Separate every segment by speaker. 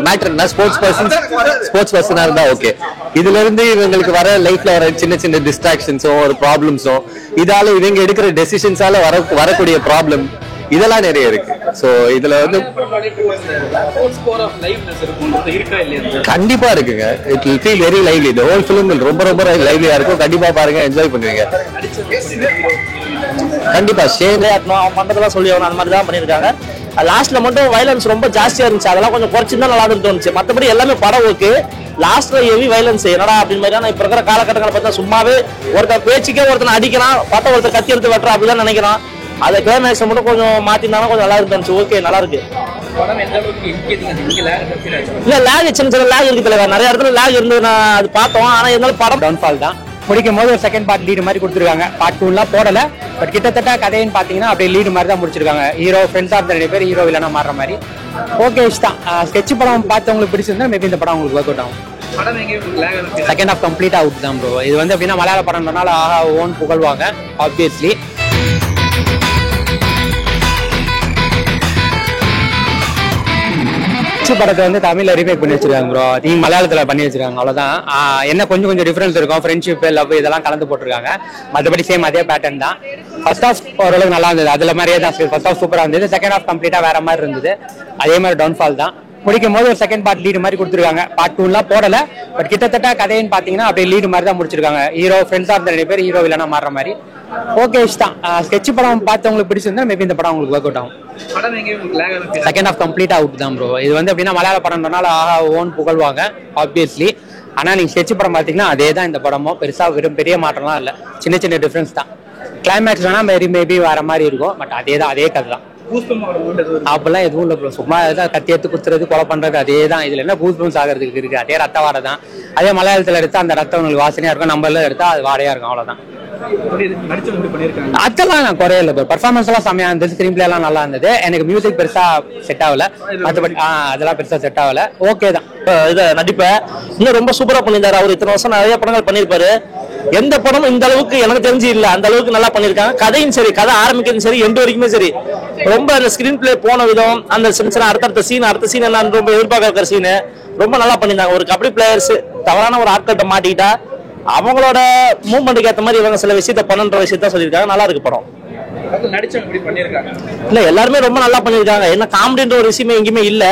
Speaker 1: மேட்டர்னா sports பர்சனா இருந்தா okay. இதுல இருந்து இவங்களுக்கு வர லைஃப்ல வர சின்ன சின்ன டிஸ்ட்ராக்ஷன்ஸும் ஒரு ப்ராப்ளம்ஸும் இதால இவங்க எடுக்கிற டெசிஷன்ஸால வரக்கூடிய ப்ராப்ளம் இதெல்லாம் நிறைய இருக்கு. சோ இதுல வந்து கண்டிப்பா இருக்குங்க. It will feel very lively. The whole film ரொம்ப ரொம்ப லைவ்லியா இருக்கும். கண்டிப்பா பாருங்க, என்ஜாய் பண்ணுவீங்க. கண்டிப்பா ஷேர்
Speaker 2: அவன் பண்றதெல்லாம் சொல்லி அவன் அந்த மாதிரி தான் பண்ணியிருக்காங்க. லாஸ்ட்ல மட்டும் வயலன்ஸ் ரொம்ப ஜாஸ்தியா இருந்துச்சு. அதெல்லாம் கொஞ்சம் குறைச்சிருந்தா நல்லா இருந்து தோணுச்சு. மற்றபடி எல்லாமே படம் ஓகே. லாஸ்ட்ல ஹெவி வயலன்ஸ் என்னடா அப்படின்னு மாதிரி இப்ப இருக்கிற காலகட்டங்களை பார்த்தா சும்மாவே ஒருத்தர் பேச்சுக்கே ஒருத்தனை அடிக்கிறான், பார்த்தா ஒருத்தர் கத்தி எடுத்து வெட்டுறான் அப்படிதான் நினைக்கிறான். அதை கிளைமேக்ஸ் மட்டும் கொஞ்சம் மாத்திருந்தாலும் கொஞ்சம் நல்லா இருந்துச்சு. ஓகே, நல்லா இருக்கு. இல்ல லேக் சின்ன சின்ன லேக் இருக்கு தலைவர். நிறைய இடத்துல லேக் இருந்து நான் அது பார்த்தோம். ஆனா இருந்தாலும் படம்
Speaker 3: டவுன்ஃபால் தான். முடிக்கும் போது ஒரு செகண்ட் பார்ட் லீடு மாதிரி கொடுத்துருக்காங்க. பார்ட் 2 போடல. பட் கிட்டத்தட்ட கதைன்னு பாத்தீங்கன்னா அப்படியே லீடு மாதிரி தான் முடிச்சிருக்காங்க. ஹீரோ ஃப்ரெண்ட்ஸா இருந்த 2 பேர் ஹீரோ வில்லனா மாறுற மாதிரி ஓகே தான். ஸ்கெட்ச் படம் பார்த்தவங்களுக்கு பிடிச்சிருந்தா மேபி இந்த படம் உங்களுக்கு ஒர்க் அவுட் ஆகும். செகண்ட் ஹாஃப் கம்ப்ளீட் அவுட் தான் ப்ரோ. இது வந்து எப்படின்னா மலையாள படம்னால ஆஹா ஓன் புகழ்வாங்க ஆப்வியஸ்லி. படத்தை வந்து தமிழ்ல ரீமேக் பண்ணி வச்சிருக்காங்க ப்ரோ. நீங்க மலையாளத்துல பண்ணி வச்சிருக்காங்க, அவ்வளவுதான். என்ன கொஞ்சம் கொஞ்சம் டிஃபரன்ஸ் இருக்கும். ஃப்ரெண்ட்ஷிப், லவ் இதெல்லாம் கலந்து போட்டிருக்காங்க. மற்றபடி சேம் அதே பேட்டர்ன் தான். ஃபர்ஸ்ட் ஹாஃப் ஓரளவுக்கு நல்லா இருந்தது. அதுல மாதிரியே தான் ஃபர்ஸ்ட் ஹாஃப் சூப்பரா இருந்தது. செகண்ட் ஹாஃப் கம்ப்ளீட்டா வேற மாதிரி இருந்தது. அதே மாதிரி டவுன்ஃபால் தான். முடிக்கும் போது ஒரு செகண்ட் பார்ட் லீடு மாதிரி கொடுத்துருக்காங்க. பார்ட் 2 போடல. பட் கிட்டத்தட்ட கதைன்னு பாத்தீங்கன்னா அப்படியே லீடு மாதிரி தான் முடிச்சிருக்காங்க. ஹீரோ ஃப்ரெண்ட்ஸா இருந்த 2 பேர் ஹீரோ வில்லனா மாறுற மாதிரி ஓகே தான். ஸ்கெட்ச் படம் பார்த்தவங்களுக்கு பிடிச்சிருந்தா மேபி இந்த படம் உங்களுக்கு ஒர்க் அவுட் ஆகும். செகண்ட் ஹாஃப் கம்ப்ளீட் அவுட் தான் ப்ரோ. இது வந்து எப்படின்னா மலையாள படம்னால ஆஹா ஓன் புகழ்வாங்க ஆப்வியஸ்லி. ஆனா நீங்க ஸ்கெட்ச் படம் பாத்தீங்கன்னா அதே தான் இந்த படமும். பெருசா வெறும் பெரிய மாற்றம்லாம் இல்ல, சின்ன சின்ன டிஃபரன்ஸ் தான். கிளைமேக்ஸ் வேணா மேபி வேற மாதிரி இருக்கும். பட் அதே தான், அதே கதை தான். அப்பெல்லாம் எதுவும் இல்லை ப்ரோ. சும்மா ஏதாவது கத்தி எடுத்து குத்துறது, கொலை பண்றது அதே தான். இதுல என்ன கூஸ் பம்ஸ் ஆகிறதுக்கு இருக்கு? அதே ரத்த வாடை தான். அதே மலையாளத்துல எடுத்தா அந்த ரத்தம் உங்களுக்கு வாசனையா இருக்கும். நம்ம எல்லாம் எடுத்தா அது வாடையா இருக்கும், அவ்வளவுதான். அதெல்லாம் நான் குறையில ப்ரோ. பர்ஃபார்மன்ஸ் எல்லாம் செம்மையா இருந்தது. ஸ்கிரீன் பிளே எல்லாம் நல்லா இருந்தது. எனக்கு மியூசிக் பெருசா செட் ஆகல. மற்றபடி அதெல்லாம் பெருசா செட் ஆகல. ஓகே தான்.
Speaker 2: இதை நடிப்பை இன்னும் ரொம்ப சூப்பரா பண்ணியிருந்தாரு. அவர் இத்தனை வருஷம் நிறைய படங்கள் பண்ணியிருப்பாரு. எந்த படமும் இந்த அளவுக்கு எனக்கு தெரிஞ்சு இல்ல. அந்த அளவுக்கு நல்லா பண்ணிருக்காங்க. கதையும் சரி, கதை ஆரம்பிக்கிறதும் சரி, எண்டு வரைக்குமே சரி, ரொம்ப அந்த ஸ்கிரீன் பிளே போன விதம், அந்த சின்ன அடுத்த சீன் என்ன ரொம்ப எதிர்பார்க்கிற சீனு ரொம்ப நல்லா பண்ணியிருந்தாங்க. ஒரு கபடி பிளேயர்ஸ் தவறான ஒரு ஆட்கள்கிட்ட மாட்டிக்கிட்டா அவங்களோட மூவ்மெண்ட்டுக்கு ஏற்ற மாதிரி இவங்க சில விஷயத்த பண்ணுன்ற விஷயத்த சொல்லியிருக்காங்க. நல்லா இருக்கு படம். இல்ல எல்லாருமே ரொம்ப நல்லா பண்ணிருக்காங்க. என்ன காமெடின்ற ஒரு விஷயமே எங்கேயுமே இல்ல.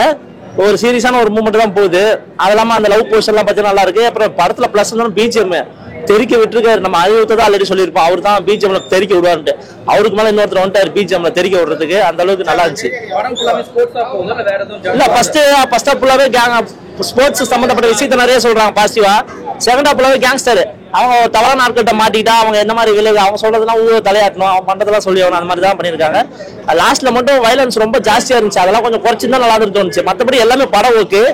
Speaker 2: ஒரு சீரியஸான ஒரு மூவ்மெண்ட் தான் போகுது. அது இல்லாம அந்த லவ் போர்ஷன் எல்லாம் பார்த்தா நல்லா இருக்கு. அப்புறம் படத்துல பிளஸ் பிஜிஎம் தெரிக்க விட்டுருக்காரு. நம்ம அறிவுறுத்ததான் ஆல்ரெடி சொல்லியிருப்போம். அவர் தான் பிஜிஎம்ல தெரிக்க விடுவாருன்ட்டு. அவருக்கு மேல இன்னொருத்தர் வந்துட்டாரு பிஜிஎம்ல தெரிக்க விடுறதுக்கு. அந்த அளவுக்கு நல்லா இருந்துச்சு. இல்ல ஃபர்ஸ்ட் ஹாஃப் ஃபுல்லாவே ஸ்போர்ட்ஸ் சம்பந்தப்பட்ட விஷயத்த நிறைய சொல்றாங்க பாசிட்டிவா. செகண்ட் ஹாஃப் ஃபுல்லாவே கேங்ஸ்டர் அவங்க தவறான நாட்கிட்ட மாட்டிக்கிட்டா அவங்க எந்த மாதிரி விளைவு அவங்க சொல்றதெல்லாம் ஊழ தலையாட்டணும், அவங்க பண்றதெல்லாம் சொல்லி ஆகணும். அந்த மாதிரி தான் பண்ணியிருக்காங்க. லாஸ்ட்ல மட்டும் வயலன்ஸ் ரொம்ப ஜாஸ்தியா இருந்துச்சு. அதெல்லாம் கொஞ்சம் குறைச்சிருந்தா நல்லா இருந்து தோணுச்சு. மற்றபடி எல்லாமே படம் ஓகே.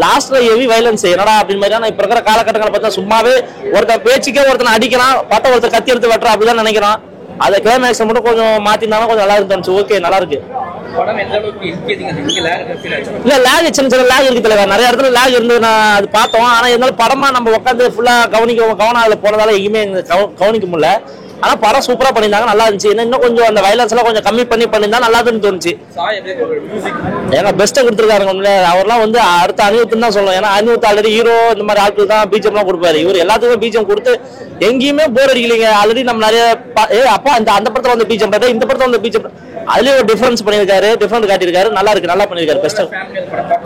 Speaker 2: லாஸ்ட்ல ஹெவி வயலன்ஸ் என்னடா அப்படின்னு மாதிரி இப்ப இருக்கிற காலகட்டங்களை பார்த்தா சும்மாவே ஒருத்தர் பேச்சுக்கே ஒருத்தனை அடிக்கிறான், பார்த்தா ஒருத்தர் கத்தி எடுத்து வெட்டுறான் அப்படிதான் நினைக்கிறான். அதை கிளைமேக்ஸ் மட்டும் கொஞ்சம் மாத்திருந்தாலும் கொஞ்சம் நல்லா இருந்து தோணுச்சு. ஓகே, நல்லா இருக்கு. இல்ல லேக் சின்ன சின்ன லேக் இருக்கு தலைவர். நிறைய இடத்துல லேக் இருந்து நான் அது பார்த்தோம். ஆனா இருந்தாலும் படமா நம்ம உட்காந்து ஃபுல்லா கவனம் அதுல போனதால எங்கேயுமே கவனிக்க முடியல. ஆனா படம் சூப்பரா பண்ணிருந்தாங்க, நல்லா இருந்துச்சு. இன்னும் கொஞ்சம் அந்த வயலன்ஸ் எல்லாம் கொஞ்சம் கம்மி பண்ணிருந்தா நல்லா இருக்குன்னு தோணுச்சு. ஏன்னா பெஸ்ட்டை கொடுத்துருக்காருங்க. அவர்லாம் வந்து அடுத்த அனிருத்துன்னு தான் சொல்லணும். ஏன்னா அனிருத் ஆல்ரெடி ஹீரோ இந்த மாதிரி ஆட்கள் தான் பிஜிஎம் எல்லாம் கொடுப்பாரு. இவர் எல்லாத்துக்குமே பிஜிஎம் கொடுத்து எங்கேயுமே போர் அடிக்கலைங்க. ஆல்ரெடி நம்ம நிறைய அப்பா அந்த படத்துல வந்து பிஜிஎம் இந்த படத்துல வந்து பிஜிஎம் அதுலயே ஒரு டிஃபரன்ஸ் பண்ணிருக்காரு, டிஃபரெண்ட் காட்டியிருக்காரு. நல்லா இருக்கு, நல்லா பண்ணிருக்காரு. பெஸ்ட்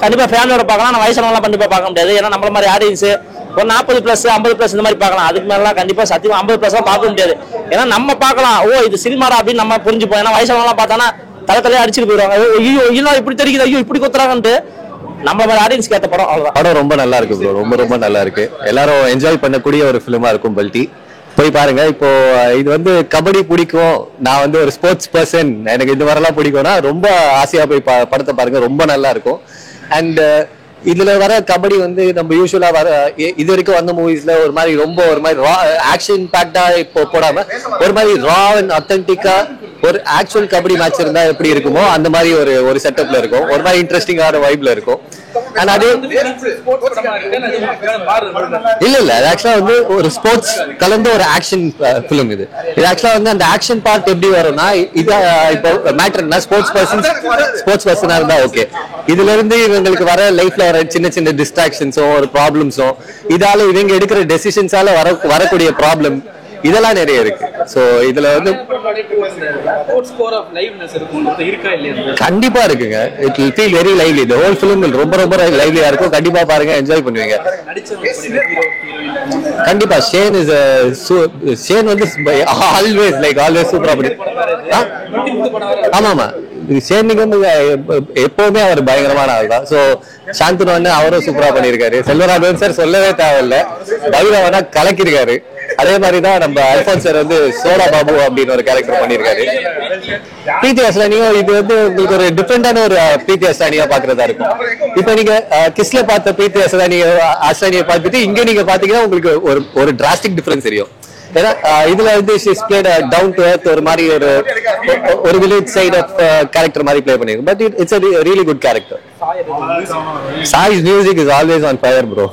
Speaker 2: கண்டிப்பா ஃபேமிலியோட பார்க்கலாம். நான் வயசானவங்களாம் கண்டிப்பா பார்க்க முடியாது. ஏன்னா நம்மள மாதிரி ஆடியன்ஸ் ஒரு 40+, 50+ இந்த மாதிரி பார்க்கலாம். அதுக்கு மேலாம் கண்டிப்பா சத்தியமா 50+ பார்க்க முடியாது. ஏன்னா நம்ம பார்க்கலாம், ஓ இது சினிமாடா அப்படின்னு நம்ம புரிஞ்சுப்போம். ஏன்னா வயசானவங்களாம் பார்த்தானா தலையே அடிச்சுட்டு போயிடுவாங்க. ஐயோ ஐயோ இப்படி தெரியுது, ஐயோ இப்படி கொத்துறாங்கன்ட்டு. நம்ம மாதிரி ஆடியன்ஸ் கேட்ட படம் அவ்வளவுதான்.
Speaker 1: படம் ரொம்ப நல்லா இருக்கு ப்ரோ. ரொம்ப ரொம்ப நல்லா இருக்கு. எல்லாரும் என்ஜாய் பண்ணக்கூடிய ஒரு ஃபிலிமா இருக்கும் பல்டி. போய் பாருங்க. இப்போ இது வந்து கபடி பிடிக்கும், நான் வந்து ஒரு ஸ்போர்ட்ஸ் பர்சன், எனக்கு இந்த மாதிரிலாம் பிடிக்கும்னா ரொம்ப ஆசையா போய் படத்தை பாருங்க. ரொம்ப நல்லா இருக்கும். அண்ட் இதுல வர கபடி வந்து நம்ம யூஸ்வலா வர இது வரைக்கும் வந்த மூவிஸ்ல ஒரு மாதிரி ரொம்ப ஒரு மாதிரி ரா ஆக்ஷன் பேக்டா இப்போ போடாம ஒரு மாதிரி ரா அண்ட் அத்தன்டிக்கா ஒரு ஆக்சுவல் கபடி மேட்ச் இருந்தா எப்படி இருக்குமோ அந்த மாதிரி ஒரு செட்டப்ல இருக்கும். ஒரு மாதிரி இன்ட்ரெஸ்டிங்கான வைப்ல இருக்கும். அண்ட் அதே இல்ல அது ஆக்சுவலா வந்து ஒரு ஸ்போர்ட்ஸ் கலந்த ஒரு ஆக்ஷன் பிலிம். இது ஆக்சுவலா வந்து அந்த ஆக்ஷன் பார்ட் எப்படி வரும்னா, இது இப்போ மேட்டர்னா ஸ்போர்ட்ஸ் பர்சனா இருந்தா ஓகே, இதுல இருந்து இவங்களுக்கு வர லைஃப்ல வர சின்ன சின்ன டிஸ்ட்ராக்ஷன்ஸோ ஒரு ப்ராப்ளம்ஸோ, இதால இவங்க எடுக்கிற டெசிஷன்ஸால வரக்கூடிய ப்ராப்ளம் இதெல்லாம் நிறைய இருக்கு. சோ இதுல வந்து கண்டிப்பா இருக்குங்க. It will feel very lively. The whole film ரொம்ப ரொம்ப லைவ்லியா இருக்கும். கண்டிப்பா பாருங்க, என்ஜாய் பண்ணுவீங்க. கண்டிப்பா ஷேன் வந்து ஆல்வேஸ் சூப்பரா பண்ணி. ஆமா ஷேன் வந்து எப்பவுமே அவர் பயங்கரமான ஆள் தான். சோ சாந்தனு அவரும் சூப்பரா பண்ணிருக்காரு. செல்வராகவன் சார் சொல்லவே தேவையில்லை, பைரவனா கலக்கிருக்காரு. அதே மாதிரிதான் நம்ம அல்போன்ஸ் சார் வந்து சோடா பாபு அப்படின்னு ஒரு கேரக்டர் பண்ணிருக்காரு. பிரீத்தி அஸ்லானியோ இது வந்து உங்களுக்கு ஒரு டிஃப்ரெண்டான ஒரு பிரீத்தி அஸ்லானியா பாக்குறதா இருக்கும். இப்ப நீங்க கிஸ்ல பார்த்த பிரீத்தி அஸ்லானியை பார்த்துட்டு இங்க நீங்க பாத்தீங்கன்னா உங்களுக்கு ஒரு டிராஸ்டிக் டிஃபரன்ஸ் தெரியும். ஏன்னா இதுல வந்து டவுன் டு எர்த் ஒரு மாதிரி ஒரு வில்லேஜ் சைட் ஆஃப் கேரக்டர் மாதிரி பிளே பண்ணிருக்கு. But it's a really good character. Sai's music is always on fire bro.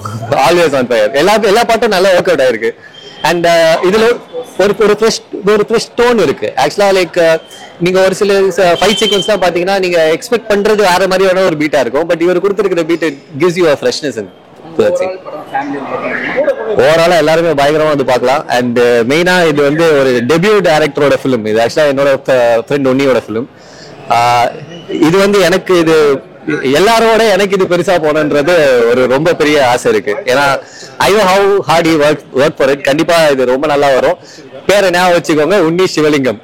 Speaker 1: Always on fire. எல்லா பாட்டும் நல்லா ஒர்க் அவுட் ஆயிருக்கு. அண்ட் இதுல ஒரு ஃப்ரெஷ் டோன் இருக்கு. ஆக்சுவலா லைக் நீங்க ஒரு சில ஃபைட் சீக்வன்ஸ் தான் பாத்தீங்கன்னா நீங்க எக்ஸ்பெக்ட் பண்றது வேற மாதிரியான ஒரு பீட்டா இருக்கும். பட் இவர் கொடுத்திருக்கிற beat gives you a freshness in ஓவராலா எல்லாருமே பயங்கரமா வந்து பார்க்கலாம். அண்ட் மெயினா இது வந்து ஒரு டெபியூ டைரக்டரோட ஃபிலிம். இது ஆக்சுவலா என்னோட ஃப்ரெண்ட் ஒன்னியோட ஃபிலிம். இது வந்து எனக்கு இது எல்லாரோட எனக்கு இது பெருசா போனன்றது ஒரு ரொம்ப பெரிய ஆசை இருக்கு. ஏன்னா I know how heart he work for it. கண்டிப்பா இது ரொம்ப நல்லா வரும். பேரை ஞாபகம் வச்சுக்கோங்க, உன்னி சிவலிங்கம்.